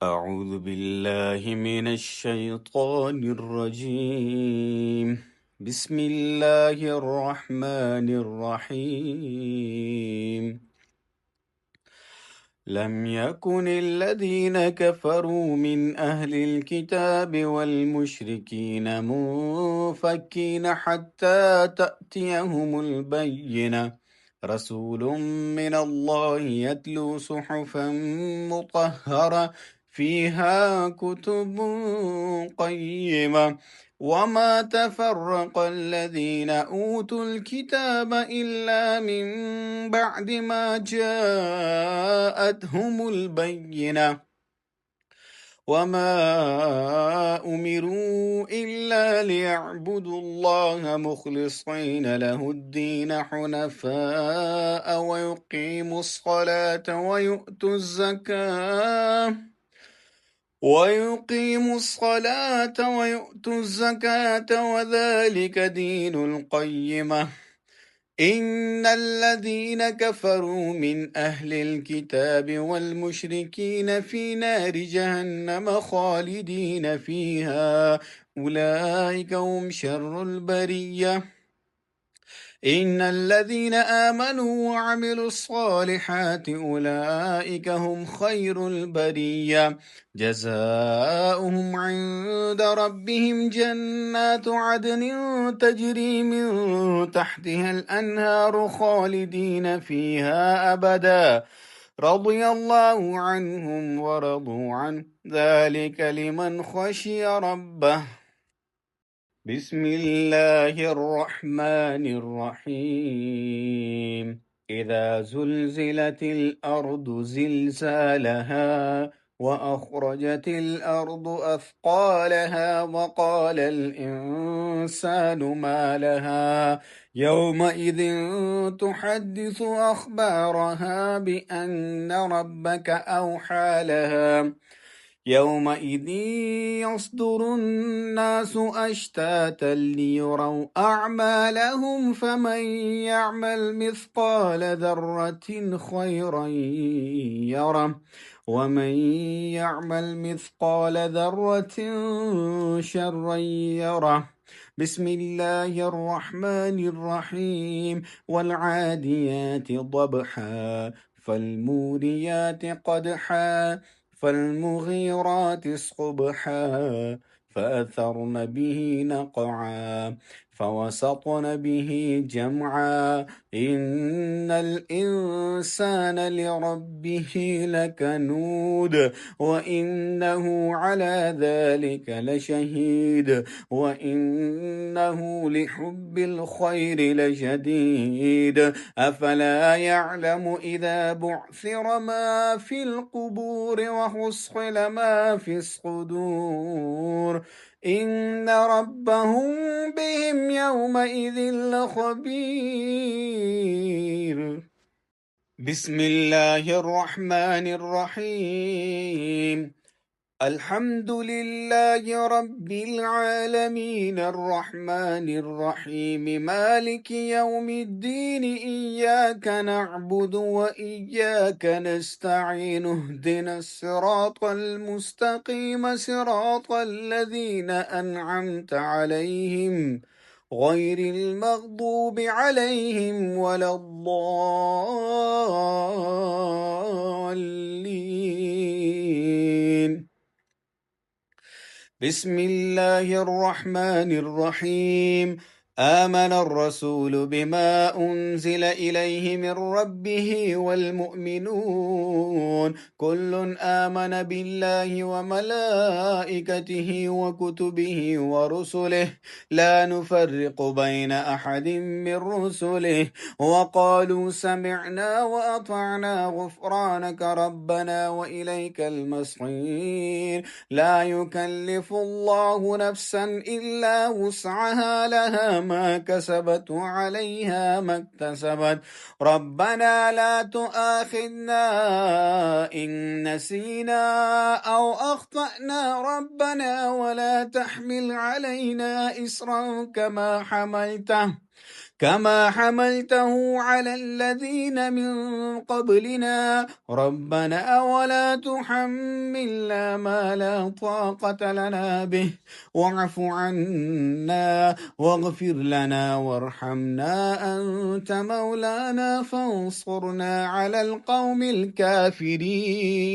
أعوذ بالله من الشيطان الرجيم. بسم الله الرحمن الرحيم. لم يكن الذين كفروا من أهل الكتاب والمشركين منفكين حتى تأتيهم البينة. رسول من الله يتلو صحفا مطهرة فيها كتب قيمة. وما تفرق الذين أوتوا الكتاب إلا من بعد ما جاءتهم البينة. وما أمروا إلا ليعبدوا الله مخلصين له الدين حنفاء ويقيموا الصلاة ويؤتوا الزكاة وذلك دين القيمة. إن الذين كفروا من أهل الكتاب والمشركين في نار جهنم خالدين فيها أولئك هم شر البرية. إن الذين آمنوا وعملوا الصالحات أولئك هم خير البرية. جزاؤهم عند ربهم جنات عدن تجري من تحتها الأنهار خالدين فيها أبدا. رضي الله عنهم ورضوا عنه ذلك لمن خشي ربه. بسم الله الرحمن الرحيم. إذا زلزلت الأرض زلزالها وأخرجت الأرض أثقالها وقال الإنسان ما لها يومئذ تحدث أخبارها بأن ربك أوحى لها. يومئذ يصدر الناس أشتاتا ليروا أعمالهم فمن يعمل مثقال ذرة خيرا يره ومن يعمل مثقال ذرة شرا يره. بسم الله الرحمن الرحيم. والعاديات ضبحا فالموريات قدحا فالمغيرات صبحا فأثرن به نقعا فوسطن به جمعا. إن الإنسان لربه لكنود وإنه على ذلك لشهيد وإنه لحب الخير لشديد. أفلا يعلم إذا بعثر ما في القبور وحصل ما في الصدور إن ربهم بهم يومئذ لخبير. بسم الله الرحمن الرحيم. الحمد لله رب العالمين الرحمن الرحيم مالك يوم الدين. إياك نعبد وإياك نستعين. اهدنا الصراط المستقيم صراط الذين أنعمت عليهم غير المغضوب عليهم ولا الضالين. بسم الله الرحمن الرحيم. آمن الرسول بما أنزل إليه من ربه والمؤمنون كل آمن بالله وملائكته وكتبه ورسله لا نفرق بين أحد من رسله وقالوا سمعنا وأطعنا غفرانك ربنا وإليك المصير. لا يكلف الله نفسا إلا وسعها لها ما كسبت وعليها ما اكتسبت. ربنا لا تؤاخذنا إن نسينا أو أخطأنا ربنا ولا تحمل علينا إصرا كما كما حملته على الذين من قبلنا ربنا ولا تحملنا ما لا طاقة لنا به واعف عنا واغفر لنا وارحمنا أنت مولانا فانصرنا على القوم الكافرين.